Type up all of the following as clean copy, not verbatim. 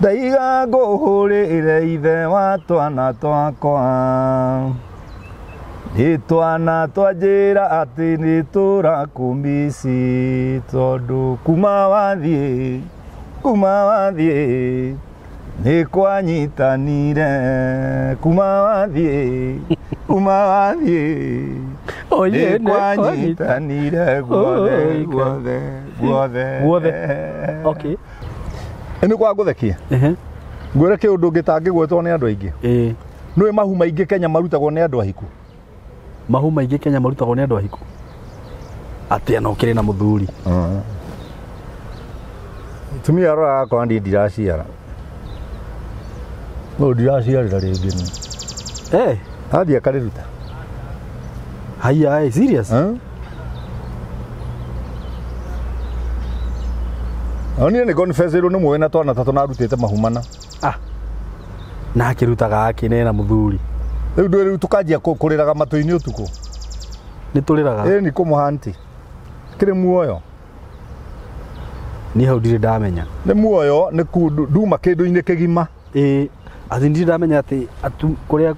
Ndaiga ngũhũrĩre ithe wa twana twakwa nĩ twana twanjĩra atĩ nĩ tũrakũmici tondũ kuma wathiĩ nĩ kwanyitanire kuma wathiĩ nĩ kwanyitanire guothe. Okay. Nĩ kwa ngũthekie ngwĩre kĩũndũ ngĩtangĩgwetwo nĩ andũ aingĩ. Nĩwe mahu maingĩ Kenya marutagwo nĩ andũ ahiku. Mahu maingĩ Kenya marutagwo nĩ andũ ahiku atĩa no kĩrĩ na mũthuri. Tumia aroraga akwa ndiraciara no ndiraciarĩra rĩngĩ athiĩ akarĩruta. Haya, serious? Niĩ nĩ confess nĩ mũĩ na twana tatũ narutĩte mahumana. Na akĩrutaga akĩnena mũthuri. Rĩu tũkanjia kũrĩraga matũ-inĩ ũtukũ. Nĩ tũrĩraga? Nĩ kũmũhanti kĩrĩ muoyo. Niĩ hau ndirĩ ndamenya. Nĩ muoyo nĩ nduma kĩndũ-inĩ kĩgima. Atĩ ndirĩ ndamenya atĩ kũrĩa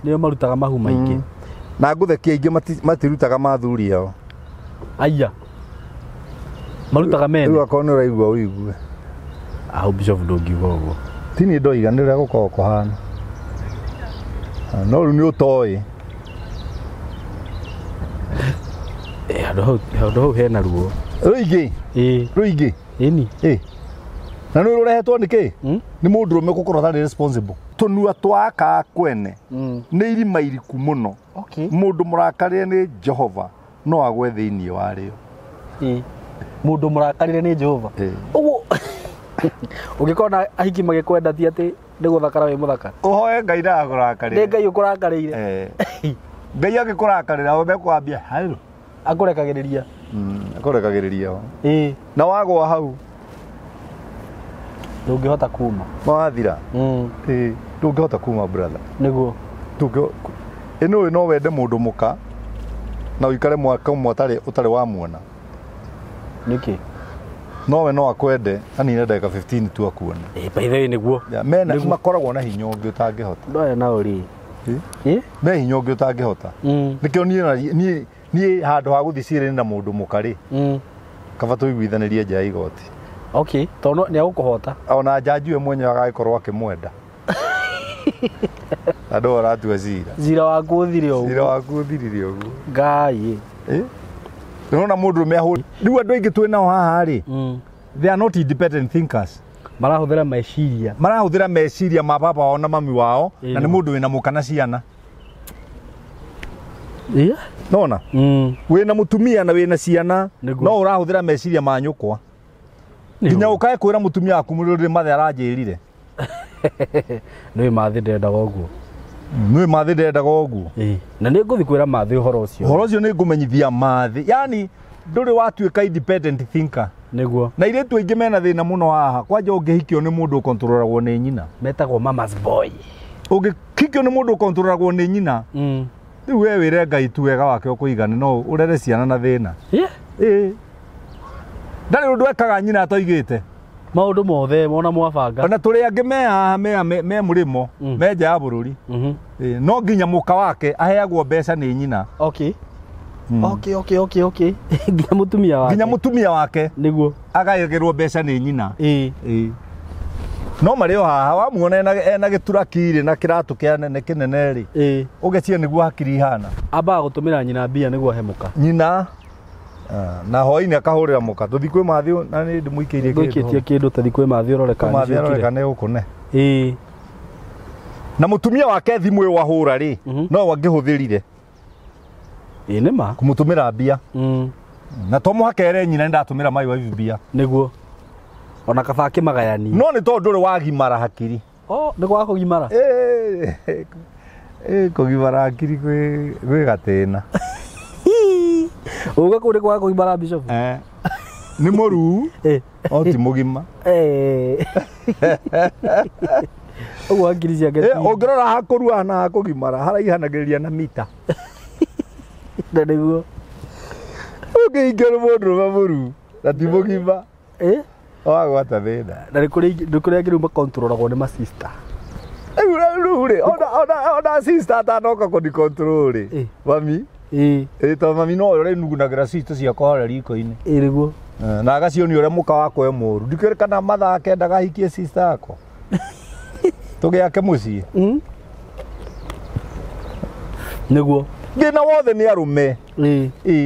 nĩo marutaga mahu maingĩ. Na ngũthekia aingĩ matirutaga mathuri ao. Aya. Marutaga mene. Rĩu akorwo nĩ ũraigua ũigue. Hau Bishop ndũngiuga ũguo. Ti niĩ ndoiga nĩ ũrĩa gũkoragwo kũhana. No rĩu nĩ ũtoĩ. Handũ hau hena ruo. Rũingĩ? Rũingĩ? Ĩni. Na nĩ ũrehetwo nĩ kĩ? Nĩ mũndũrũme gũkorwo atarĩ responsible. Tũnua twaka kwene nĩ irima iriku mũno. Mũndũ mũrakarĩre nĩ Jehova no agwe thĩinĩ warĩo. Mũndũ mũrakarĩre nĩ Jehova. Ũguo ũngĩkorwo na ahiki magĩkwenda ti atĩ nĩ gũthakara wĩ mũthaka. Ũhoe Ngai ndagakũrakarĩre. Nĩ Ngai ũkũrakarĩire. Ngai agĩkũrakarĩra we mekwambia hairo. Akũrekagĩrĩria. Akũrekagĩrĩria. Na wagwa hau ndũngĩhota kuma. Mawathira. Ndũngĩhota kuma brother. Nĩguo. Ĩno no wende mũndũ mũka na ũikare mwaka ũmwe ũtarĩ wamuona. Nĩkĩ? Nowe no akwende anine ndagĩka 15 tu akuona. By the way nĩguo. Mena makoragwo na hinya ũngĩ ũtangĩhota. Ndoya na ũri. Me hinya ũngĩ ũtangĩhota. Nĩkĩo niĩ handũ ha gũthiĩ ciĩrĩ na mũndũ mũkarĩ. Kaba tũiguithanĩrie nja ya igoti. Okay, tondũ nĩ agũkũhota. Ona njanji we mwenyewe agagĩkorwo akĩmwenda. Andũ aratua cira. Cira waku ũthire ũguo. Cira waku ũthirire ũguo. Ngai. Nĩwona mũndũrũme ahũrĩ. Rĩu andũ aingĩ twĩ nao haha rĩ. They are not independent thinkers. Marahũthĩra meciria. Marahũthĩra meciria ma baba wao na mami wao na nĩ mũndũ wĩna mũka na ciana. Nona? Wĩna mũtumia na wĩna ciana no ũrahũthĩra meciria ma nyũkwa. Nginya ũkae kwĩra mũtumia waku mũrũrĩ mathe aranjĩrire. Nĩwe mathĩ ndendaga ũguo. Nĩwe mathĩ ndendaga ũguo. Na nĩ ngũthiĩ kwĩra mathĩ ũhoro ũcio. Ũhoro ũcio nĩ ngũmenyithia mathĩ. Yani ndũrĩ watuĩka independent thinker. Nĩguo. Na airĩtu aingĩ mena thĩna mũno haha. Kwanja ũngĩhikio nĩ mũndũ ũkontrolagwo nĩ nyina. Metagwo mama's boy. Ũngĩhikio nĩ mũndũ ũkontrolagwo nĩ nyina. Rĩu we wĩre Ngai tu wega wake ũkũigana no ũrere ciana na thĩna. Ndarĩ ũndũ ekaga nyina atoigĩte. Maũndũ mothe mona mwabanga. Ona tũrĩ angĩ me haha me mũrĩmo me nja ya bũrũri. No nginya mũka wake aheagwo mbeca nĩ nyina. Okay. Nginya mũtumia wake. Nginya mũtumia wake. Nĩguo. Agayagĩrwo mbeca nĩ nyina. No marĩ o haha wamuona ena gĩturakirĩ na kĩratũ kĩnene rĩ. Ũgeciria nĩguo hakiri ihana. Ambaga gũtũmĩra nyina mbia nĩguo ahe mũka. Nyina na hwainĩ akahũrĩra mũka tũthi kwĩ mathĩ na nĩ ndĩmũikĩirie kĩndũ. Ngũikĩtie kĩndũ tũthi kwĩ mathĩ ũrore kana nĩ ciũkire. Nĩ ũkũne. Na mũtumia wake thimũ ĩyo wahũra rĩ no angĩhũthĩrire. Nĩ ma kũmũtũmĩra mbia. Na to mũhakere nyina nĩndatũmĩra my wife mbia. Nĩguo. Ona kaba akĩmagayania. No nĩ tondũ ndũrĩ wagimara hakiri. Nĩ gwa kũgimara. Kũgimara hakiri gwĩ gatĩna. Uga kũrĩ gwa kũgimara Bishop. Nĩ mũru o ti mũgima. Ũguo hakiri ciake. Ũngĩrora hakũrua na hakũgimara haraihanagĩrĩria na mita. Na nĩguo. Ũngĩingĩra mũndũrũme mũru na ti mũgima. wagwata thĩna na nĩ kũrĩa ngĩruma controlagwo nĩ ma sister rä ona sister atanoka kå ndikontrå rä mami to mami no rä nugunagä ra sister ciakwa harä riko-inĩ nĩguo na agacionia å rä a må ka wakwa e må ru ndikä rä kana mathaa kenda gahikie sister yakwa tå gä ake må ciĩ nĩguo thĩna wothe nĩ arũme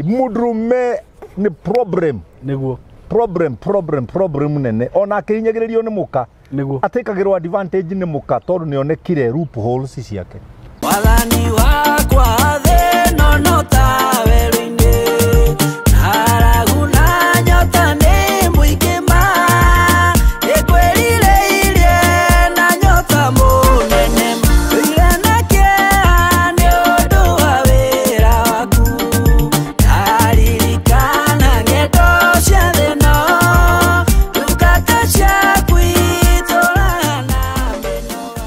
mũndũrũme nĩ problem nĩguo problem nene ona akĩhinyagĩrĩrio nĩ mũka nĩguo atekagĩrwo advantage nĩ mũka tondũ nĩonekire loopholes ciake wathani wakwa thĩ nono ta werũ-inĩ haragu na nyota nĩ mũingĩ ma ĩkwĩrireirie na nyota mũnene wĩire na kĩeha nĩ ũndũ wa wĩra waku ndaririkana ng'endo cia thĩ ĩno ndungata ciaku itũraga na mĩnoga.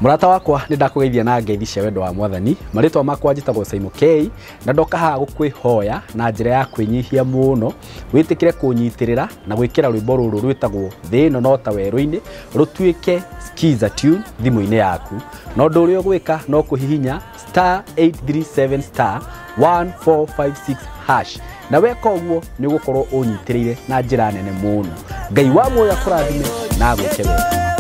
Murata wakwa nĩ ndakũgeithia na ngeithi cia wendo wa Mwathani. Marĩtwa makwa njĩtagwo Simon K na ndoka haha gũkwĩhoya na njĩra ya kwĩnyihia mũno wĩtĩkĩre kũnyitĩrĩra na gwĩkĩra rwĩmbo rũrũ rwĩtagwo thĩ ĩno no ta werũ-inĩ rũtuĩke skiza tune thimũ-inĩ yaku. Na ũndũ ũrĩa ũgwĩka no kũhihinya *837 *1456# na weka ũguo nĩ ũgũkorwo ũnyitĩrĩire na njĩra nene mũno. Ngai wa muoyo akũrathime na agwĩke wega.